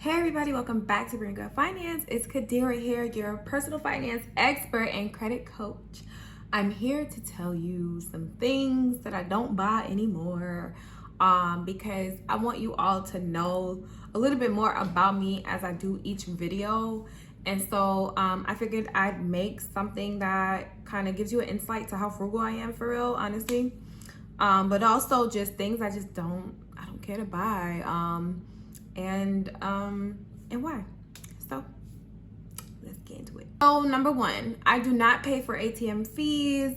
Hey everybody, welcome back to Frugal Finance. It's Kadira here, your personal finance expert and credit coach. I'm here to tell you some things that I don't buy anymore because I want you all to know a little bit more about me as I do each video. And so I figured I'd make something that kind of gives you an insight to how frugal I am for real, honestly. But also just things I don't care to buy. And why. So let's get into it. So number one, I do not pay for ATM fees.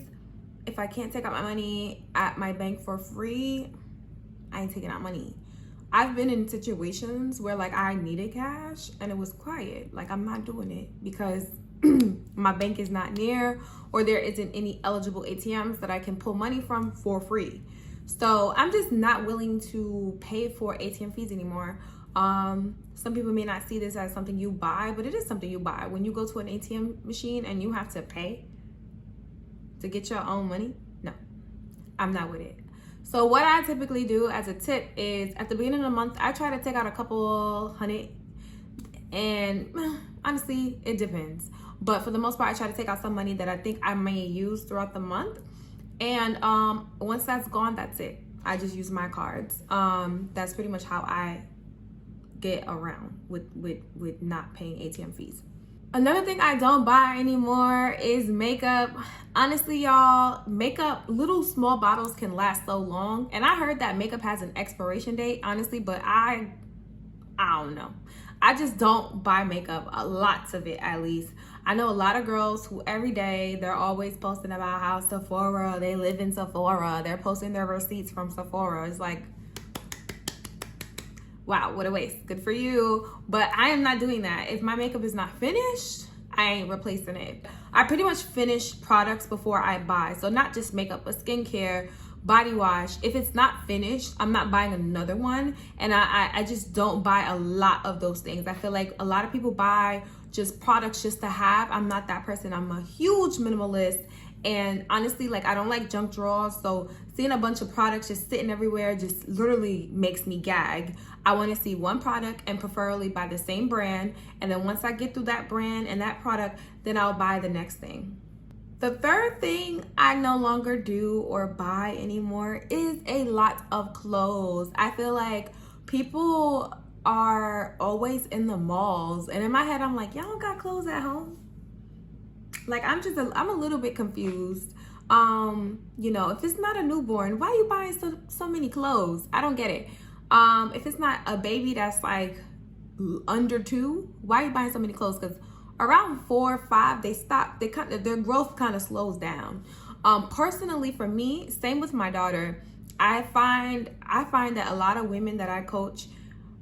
If I can't take out my money at my bank for free, I ain't taking out money. I've been in situations where like I needed cash and it was quiet. Like I'm not doing it because my bank is not near or there isn't any eligible ATMs that I can pull money from for free. So I'm just not willing to pay for ATM fees anymore. Some people may not see this as something you buy, but it is something you buy. When you go to an ATM machine and you have to pay to get your own money, no, I'm not with it. So what I typically do as a tip is at the beginning of the month, I try to take out a couple hundred, and honestly, it depends. But for the most part, I try to take out some money that I think I may use throughout the month. And once that's gone, that's it. I just use my cards. That's pretty much how I get around with not paying ATM fees. Another thing I don't buy anymore is makeup. Honestly, y'all, makeup, little small bottles can last so long. And I heard that makeup has an expiration date, honestly, but I don't know. I just don't buy makeup, lots of it at least. I know a lot of girls who every day they're always posting about how Sephora, they live in Sephora. They're posting their receipts from Sephora. It's like, wow, what a waste. Good for you. But I am not doing that. If my makeup is not finished, I ain't replacing it. I pretty much finish products before I buy. So not just makeup, but skincare, body wash. If it's not finished, I'm not buying another one. And I just don't buy a lot of those things. I feel like a lot of people buy just products just to have. I'm not that person. I'm a huge minimalist. And honestly, like I don't like junk drawers. So seeing a bunch of products just sitting everywhere just literally makes me gag. I want to see one product and preferably by the same brand. And then once I get through that brand and that product, then I'll buy the next thing. The third thing I no longer do or buy anymore is a lot of clothes. I feel like people are always in the malls. And in my head, I'm like, y'all don't got clothes at home? Like, I'm a little bit confused. You know, if it's not a newborn, why are you buying so many clothes? I don't get it. If it's not a baby that's like under 2, why are you buying so many clothes? Because around 4 or 5, their growth kind of slows down. Personally, for me, same with my daughter. I find that a lot of women that I coach,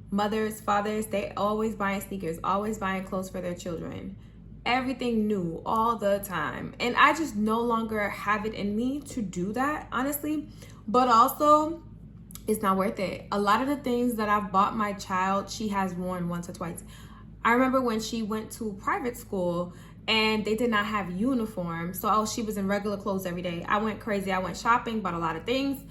mothers, fathers, they always buying sneakers, always buying clothes for their children. Everything new all the time. And I just no longer have it in me to do that, honestly. But also, it's not worth it. A lot of the things that I've bought my child, she has worn once or twice. I remember when she went to private school and they did not have uniforms. So she was in regular clothes every day. I went crazy. I went shopping, bought a lot of things.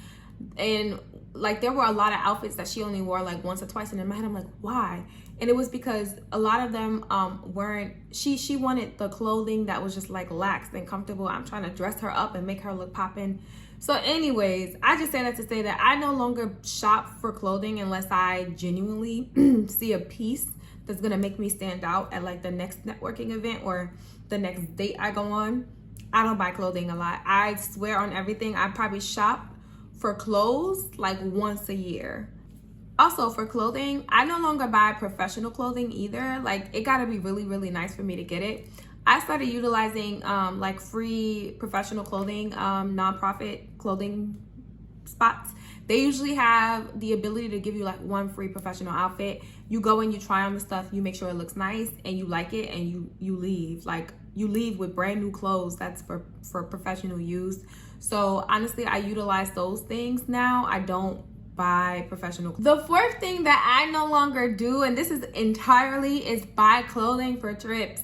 And like there were a lot of outfits that she only wore like once or twice. And in my head, I'm like, why? And it was because a lot of them weren't, she wanted the clothing that was just like lax and comfortable. I'm trying to dress her up and make her look poppin'. So anyways, I just say that to say that I no longer shop for clothing unless I genuinely see a piece that's gonna make me stand out at like the next networking event or the next date I go on. I don't buy clothing a lot. I swear on everything, I probably shop for clothes like once a year. Also for clothing, I no longer buy professional clothing either. Like it gotta be really, really nice for me to get it. I started utilizing like free professional clothing, nonprofit clothing spots. They usually have the ability to give you like one free professional outfit. You go in, you try on the stuff, you make sure it looks nice and you like it, and you leave. Like you leave with brand new clothes that's for professional use. So honestly, I utilize those things now. I don't buy professional. The fourth thing that I no longer do, and this is entirely, is buy clothing for trips.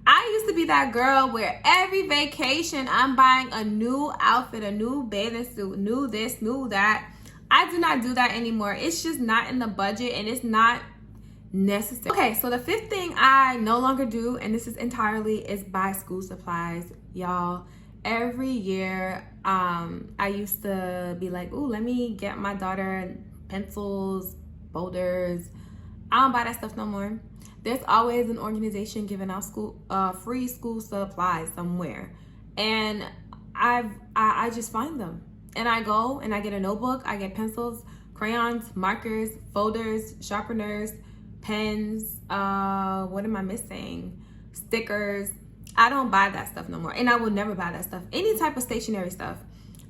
I used to be that girl where every vacation I'm buying a new outfit, a new bathing suit, new this, new that. I do not do that anymore. It's just not in the budget, and it's not necessary. Okay, so the fifth thing I no longer do, and this is entirely, is buy school supplies. Y'all, every year I used to be like, ooh, let me get my daughter pencils, folders. I don't buy that stuff no more. There's always an organization giving out free school supplies somewhere, and I just find them, and I go and I get a notebook, I get pencils, crayons, markers, folders, sharpeners, pens, what am I missing? Stickers. I don't buy that stuff no more, and I will never buy that stuff. Any type of stationery stuff,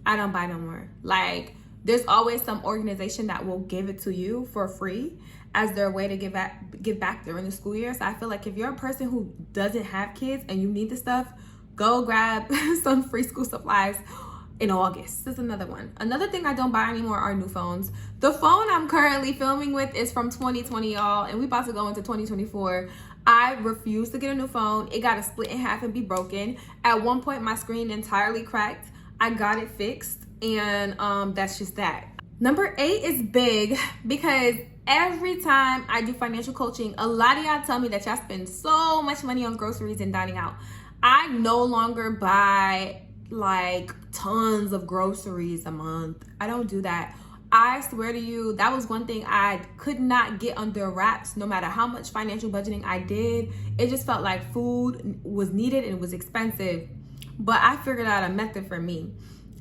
I don't buy no more. Like, there's always some organization that will give it to you for free as their way to give back during the school year. So I feel like if you're a person who doesn't have kids and you need the stuff, go grab some free school supplies in August. This is another one. Another thing I don't buy anymore are new phones. The phone I'm currently filming with is from 2020, y'all, and we about to go into 2024. I refuse to get a new phone. It got to split in half and be broken. At one point, my screen entirely cracked. I got it fixed, and that's just that. Number 8 is big, because every time I do financial coaching, a lot of y'all tell me that y'all spend so much money on groceries and dining out. I no longer buy like tons of groceries a month. I don't do that. I swear to you, that was one thing I could not get under wraps. No matter how much financial budgeting I did, it just felt like food was needed and it was expensive. But I figured out a method for me.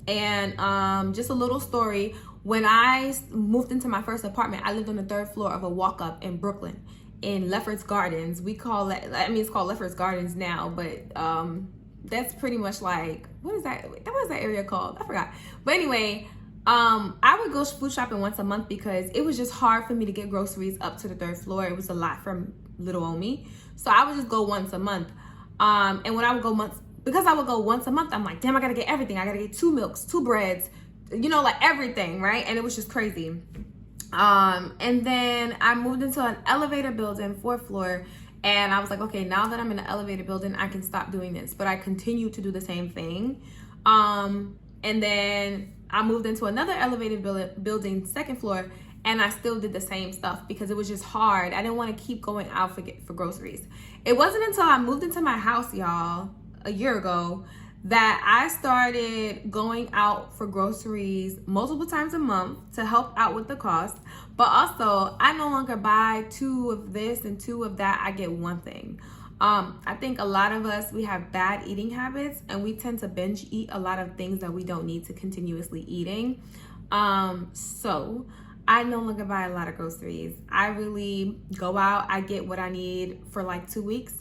And just a little story. When I moved into my first apartment, I lived on the 3rd floor of a walk-up in Brooklyn, in Lefferts Gardens. We call it, I mean, it's called Lefferts Gardens now, but that's pretty much like, what is that? What is that area called? I forgot. But anyway, I would go food shopping once a month because it was just hard for me to get groceries up to the 3rd floor. It was a lot from little old me. So I would just go once a month. And when I would go because I would go once a month, I'm like, damn, I gotta get everything. I gotta get 2 milks, 2 breads, you know, like everything, right? And it was just crazy. And then I moved into an elevator building, 4th floor, and I was like, okay, now that I'm in an elevator building, I can stop doing this. But I continue to do the same thing. And then I moved into another elevated building, 2nd floor, and I still did the same stuff because it was just hard. I didn't want to keep going out for groceries. It wasn't until I moved into my house, y'all, a year ago, that I started going out for groceries multiple times a month to help out with the cost. But also, I no longer buy 2 of this and 2 of that. I get 1 thing. I think a lot of us, we have bad eating habits, and we tend to binge eat a lot of things that we don't need to continuously eating. So I no longer buy a lot of groceries. I really go out, I get what I need for like 2 weeks,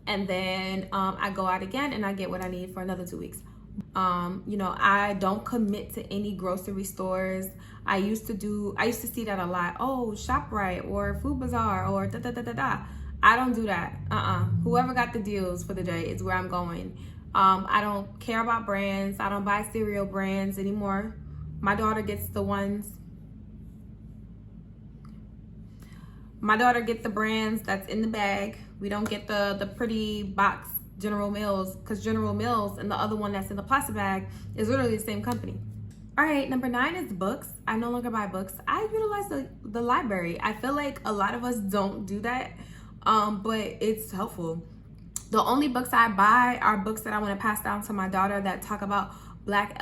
and then I go out again and I get what I need for another 2 weeks. You know, I don't commit to any grocery stores. I used to see that a lot. Oh, ShopRite or Food Bazaar or da-da-da-da-da. I don't do that. Whoever got the deals for the day is where I'm going. I don't care about brands. I don't buy cereal brands anymore. My daughter gets the ones. My daughter gets the brands that's in the bag. We don't get the pretty box General Mills, because General Mills and the other one that's in the plastic bag is literally the same company. All right, number 9 is books. I no longer buy books. I utilize the library. I feel like a lot of us don't do that, but it's helpful. The only books I buy are books that I want to pass down to my daughter that talk about black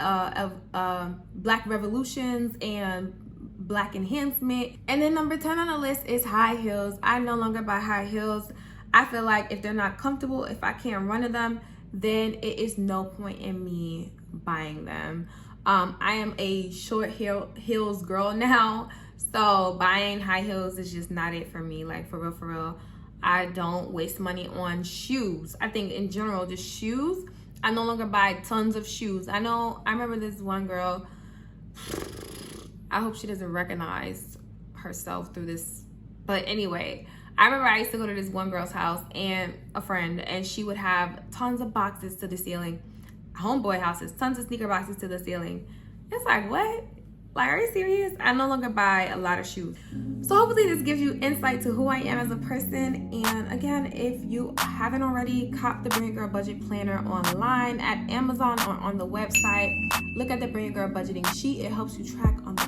revolutions and black enhancement. And then number 10 on the list is high heels. I no longer buy high heels. I feel like if they're not comfortable, if I can't run in them, then it is no point in me buying them. I am a short heels girl now, so buying high heels is just not it for me. Like, for real. I don't waste money on shoes. I think in general, just shoes. I no longer buy tons of shoes. I remember this one girl, I hope she doesn't recognize herself through this, but anyway, I remember I used to go to this one girl's house and a friend, and she would have tons of boxes to the ceiling. Homeboy houses, tons of sneaker boxes to the ceiling. It's like, what? Like, are you serious? I no longer buy a lot of shoes. So hopefully this gives you insight to who I am as a person. And again, if you haven't already, cop the Bring Your Girl Budget Planner online at Amazon or on the website. Look at the Bring Your Girl Budgeting sheet. It helps you track on the